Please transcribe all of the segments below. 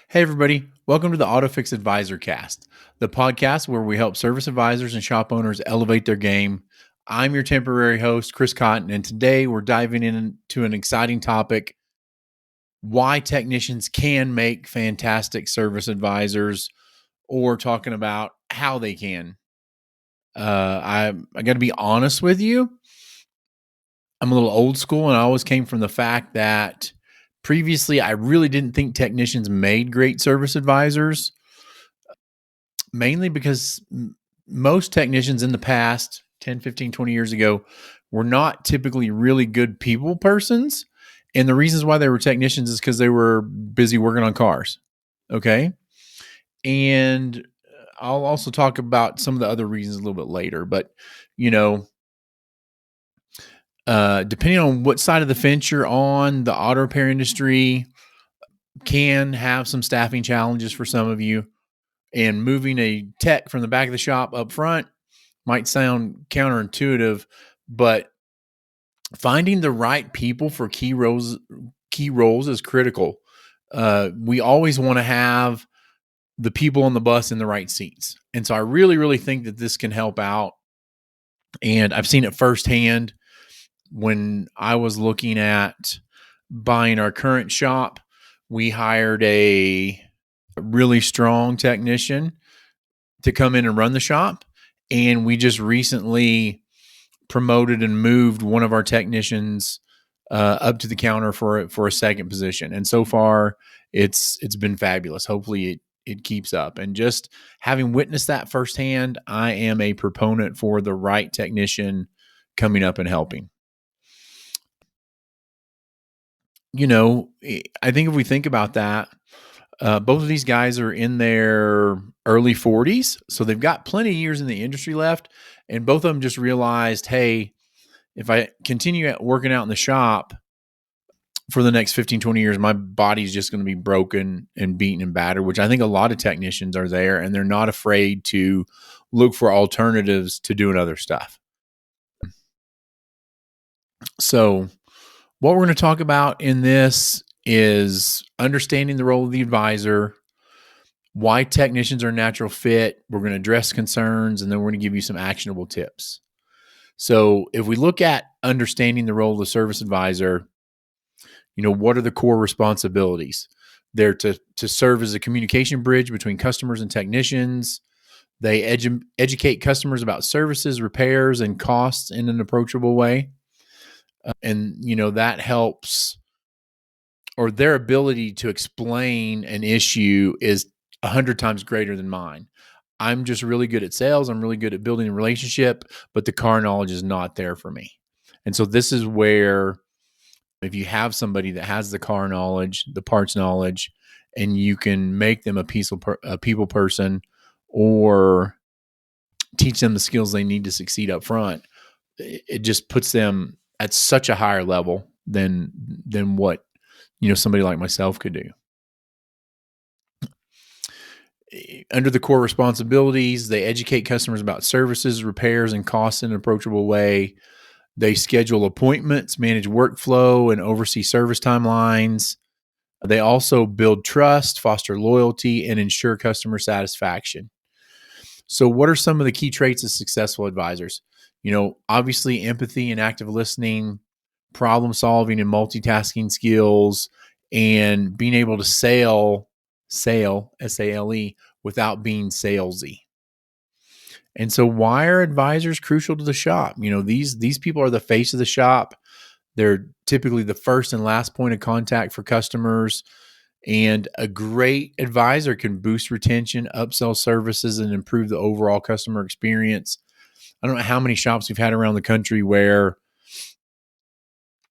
Hey, everybody. Welcome to the AutoFix Advisor Cast, the podcast where we help service advisors and shop owners elevate their game. I'm your temporary host, Chris Cotton, and today we're diving into an exciting topic: why technicians can make fantastic service advisors, or talking about how they can. I got to be honest with you. I'm a little old school, and I always came from the fact that previously I really didn't think technicians made great service advisors, mainly because most technicians in the past 10, 15, 20 years ago were not typically really good people persons. And the reasons why they were technicians is because they were busy working on cars. Okay. And I'll also talk about some of the other reasons a little bit later. But, you know, depending on what side of the fence you're on, the auto repair industry can have some staffing challenges for some of you. And moving a tech from the back of the shop up front might sound counterintuitive, but finding the right people for key roles is critical. We always want to have the people on the bus in the right seats. And so I really, really think that this can help out. And I've seen it firsthand when I was looking at buying our current shop. We hired a really strong technician to come in and run the shop. And we just recently promoted and moved one of our technicians up to the counter for a second position. And so far it's been fabulous. Hopefully it keeps up. And just having witnessed that firsthand, I am a proponent for the right technician coming up and helping. I think if we think about that, both of these guys are in their early 40s, so they've got plenty of years in the industry left. And both of them just realized, hey, if I continue working out in the shop for the next 15, 20 years, my body's just going to be broken and beaten and battered, which I think a lot of technicians are there, and they're not afraid to look for alternatives to doing other stuff. So what we're going to talk about in this is understanding the role of the advisor, why technicians are a natural fit. We're going to address concerns, and then we're going to give you some actionable tips. So if we look at understanding the role of the service advisor, what are the core responsibilities? They're to serve as a communication bridge between customers and technicians. They educate customers about services, repairs, and costs in an approachable way. And that helps, or their ability to explain an issue is 100 times greater than mine. I'm just really good at sales. I'm really good at building a relationship, but the car knowledge is not there for me. And so this is where, if you have somebody that has the car knowledge, the parts knowledge, and you can make them a people person, or teach them the skills they need to succeed up front, it just puts them at such a higher level than what somebody like myself could do. Under the core responsibilities, they educate customers about services, repairs, and costs in an approachable way. They schedule appointments, manage workflow, and oversee service timelines. They also build trust, foster loyalty, and ensure customer satisfaction. So what are some of the key traits of successful advisors? Obviously empathy and active listening, problem solving and multitasking skills, and being able to sale, S-A-L-E, without being salesy. And so why are advisors crucial to the shop? These people are the face of the shop. They're typically the first and last point of contact for customers. And a great advisor can boost retention, upsell services, and improve the overall customer experience. I don't know how many shops we've had around the country where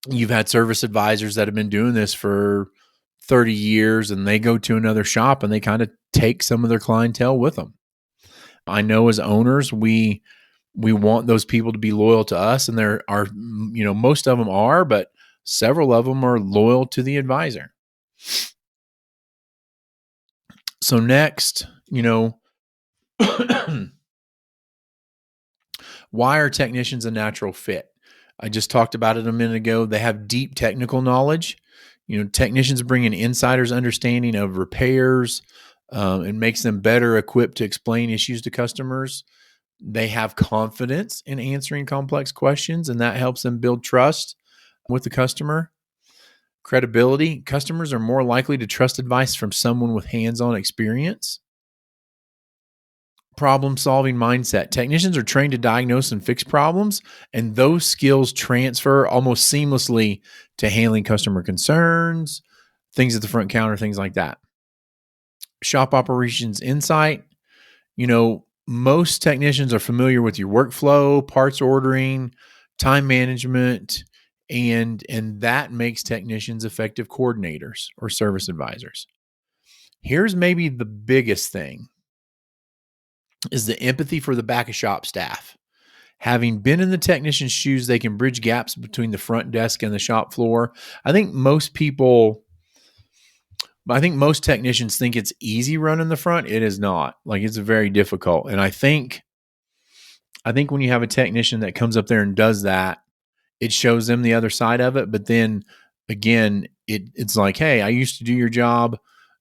you've had service advisors that have been doing this for 30 years, and they go to another shop and they kind of take some of their clientele with them. I know as owners, we want those people to be loyal to us, and there are, most of them are, but several of them are loyal to the advisor. So next, why are technicians a natural fit? I just talked about it a minute ago. They have deep technical knowledge. Technicians bring an insider's understanding of repairs, and makes them better equipped to explain issues to customers. They have confidence in answering complex questions, and that helps them build trust with the customer. Credibility. Customers are more likely to trust advice from someone with hands-on experience. Problem-solving mindset. Technicians are trained to diagnose and fix problems, and those skills transfer almost seamlessly to handling customer concerns, things at the front counter, things like that. Shop operations insight. Most technicians are familiar with your workflow, parts ordering, time management, and that makes technicians effective coordinators or service advisors. Here's maybe the biggest thing is the empathy for the back of shop staff. Having been in the technician's shoes, they can bridge gaps between the front desk and the shop floor. I think most technicians think it's easy running the front. It is not. Like, it's very difficult. And I think when you have a technician that comes up there and does that, it shows them the other side of it. But then again, it's like, hey, I used to do your job.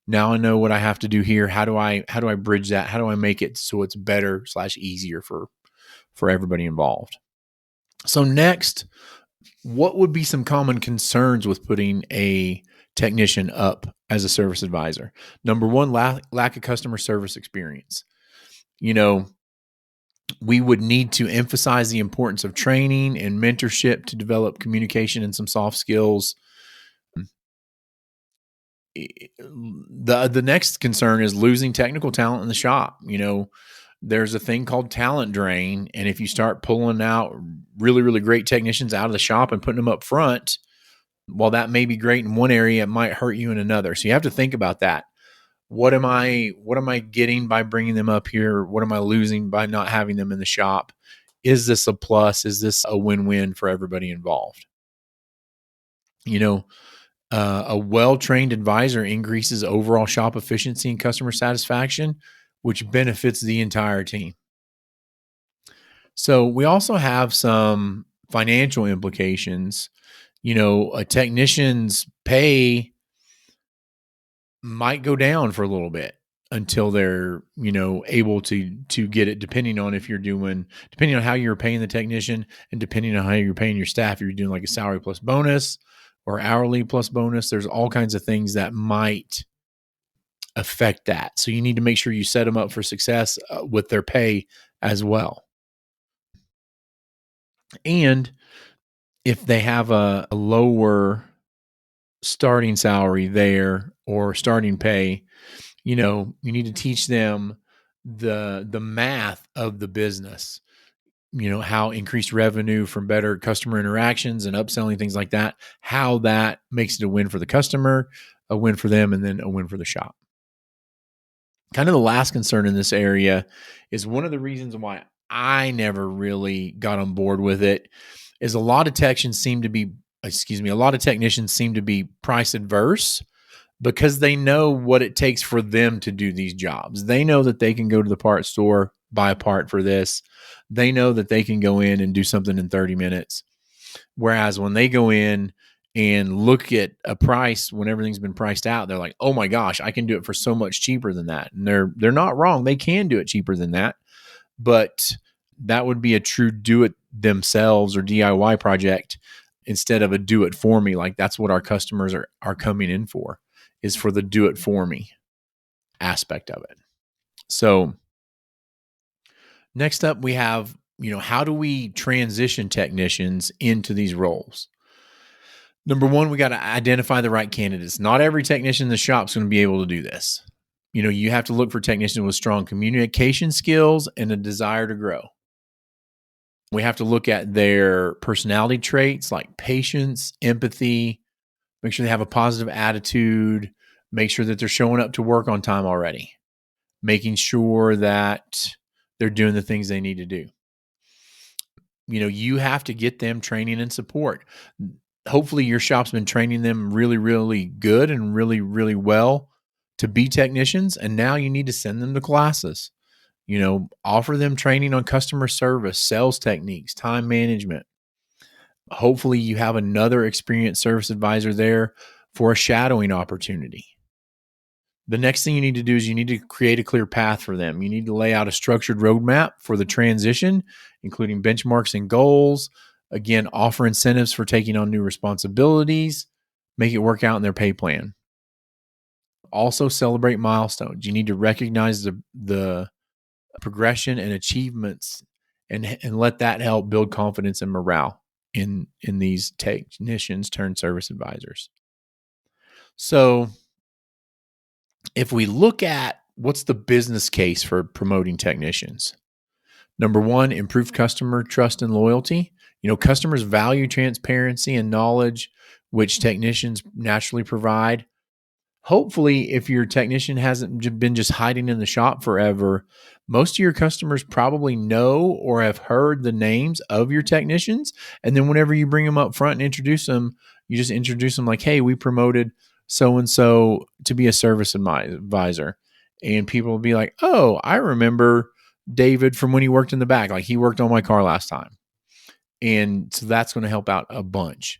Now I know what I have to do here. How do I bridge that? How do I make it so it's better / easier for everybody involved? So next, what would be some common concerns with putting a technician up as a service advisor? Number one, lack of customer service experience. We would need to emphasize the importance of training and mentorship to develop communication and some soft skills. The next concern is losing technical talent in the shop. There's a thing called talent drain. And if you start pulling out really, really great technicians out of the shop and putting them up front, while that may be great in one area, it might hurt you in another. So you have to think about that. What am I getting by bringing them up here? What am I losing by not having them in the shop? Is this a plus? Is this a win-win for everybody involved? A well-trained advisor increases overall shop efficiency and customer satisfaction, which benefits the entire team. So we also have some financial implications. A technician's pay might go down for a little bit until they're, able to get it, depending on how you're paying the technician and depending on how you're paying your staff. If you're doing like a salary plus bonus or hourly plus bonus, there's all kinds of things that might affect that. So you need to make sure you set them up for success with their pay as well. And if they have a lower starting salary there or starting pay, you need to teach them the math of the business, how increased revenue from better customer interactions and upselling, things like that, how that makes it a win for the customer, a win for them, and then a win for the shop. Kind of the last concern in this area is one of the reasons why I never really got on board with it is a lot of technicians seem to be price adverse because they know what it takes for them to do these jobs. They know that they can go to the parts store, buy a part for this. They know that they can go in and do something in 30 minutes. Whereas when they go in and look at a price when everything's been priced out, they're like, oh my gosh, I can do it for so much cheaper than that. And they're not wrong. They can do it cheaper than that. But that would be a true do it themselves or DIY project instead of a do it for me. Like, that's what our customers are coming in for, is for the do it for me aspect of it. So next up we have, how do we transition technicians into these roles? Number one, we got to identify the right candidates. Not every technician in the shop is going to be able to do this. You have to look for technicians with strong communication skills and a desire to grow. We have to look at their personality traits like patience, empathy, make sure they have a positive attitude, make sure that they're showing up to work on time already, making sure that they're doing the things they need to do. You have to get them training and support. Hopefully your shop's been training them really, really good and really, really well to be technicians. And now you need to send them to classes, offer them training on customer service, sales techniques, time management. Hopefully you have another experienced service advisor there for a shadowing opportunity. The next thing you need to do is you need to create a clear path for them. You need to lay out a structured roadmap for the transition, including benchmarks and goals. Again, offer incentives for taking on new responsibilities, make it work out in their pay plan. Also celebrate milestones. You need to recognize the progression and achievements and let that help build confidence and morale in these technicians turned service advisors. So if we look at what's the business case for promoting technicians, number one, improve customer trust and loyalty. Customers value transparency and knowledge, which technicians naturally provide. Hopefully, if your technician hasn't been just hiding in the shop forever, most of your customers probably know or have heard the names of your technicians. And then whenever you bring them up front and introduce them, you just introduce them like, hey, we promoted so-and-so to be a service advisor. And people will be like, oh, I remember David from when he worked in the back. Like, he worked on my car last time. And so that's going to help out a bunch.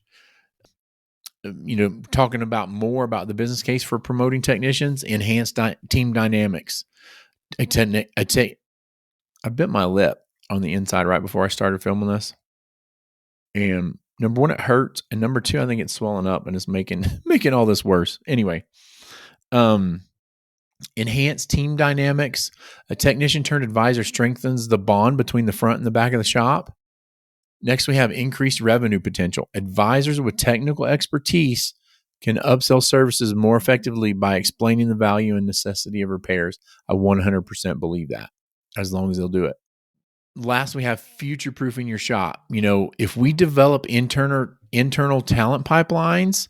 Talking about more about the business case for promoting technicians, enhanced team dynamics. I bit my lip on the inside right before I started filming this. And number one, it hurts. And number two, I think it's swelling up and it's making all this worse. Anyway, enhanced team dynamics. A technician turned advisor strengthens the bond between the front and the back of the shop. Next, we have increased revenue potential. Advisors with technical expertise can upsell services more effectively by explaining the value and necessity of repairs. I 100% believe that, as long as they'll do it. Last, we have future-proofing your shop. If we develop internal talent pipelines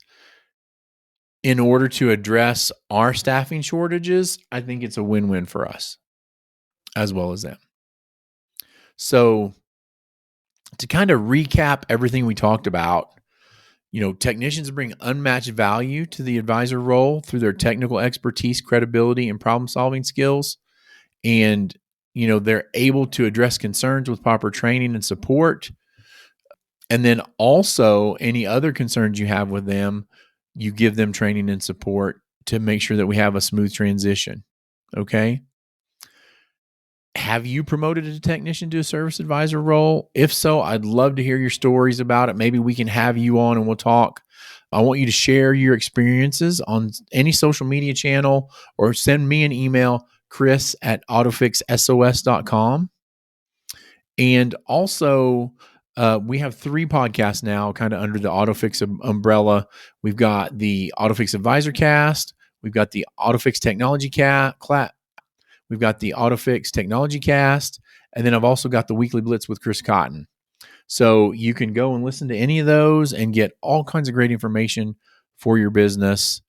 in order to address our staffing shortages, I think it's a win-win for us as well as them. So, to kind of recap everything we talked about, technicians bring unmatched value to the advisor role through their technical expertise, credibility, and problem-solving skills. And, they're able to address concerns with proper training and support. And then also any other concerns you have with them, you give them training and support to make sure that we have a smooth transition. Okay. Have you promoted a technician to a service advisor role? If so, I'd love to hear your stories about it. Maybe we can have you on and we'll talk. I want you to share your experiences on any social media channel or send me an email, chris@autofixsos.com. And also, we have 3 podcasts now kind of under the AutoFix umbrella. We've got the AutoFix Advisor Cast. We've got the AutoFix Technology We've got the AutoFix Technology Cast, and then I've also got the Weekly Blitz with Chris Cotton. So you can go and listen to any of those and get all kinds of great information for your business.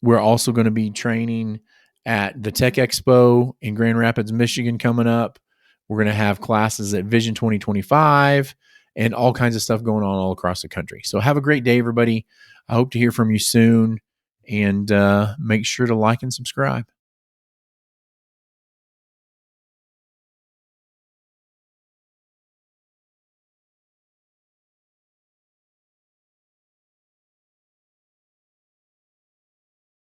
We're also going to be training at the Tech Expo in Grand Rapids, Michigan coming up. We're going to have classes at Vision 2025 and all kinds of stuff going on all across the country. So have a great day, everybody. I hope to hear from you soon, and make sure to like and subscribe.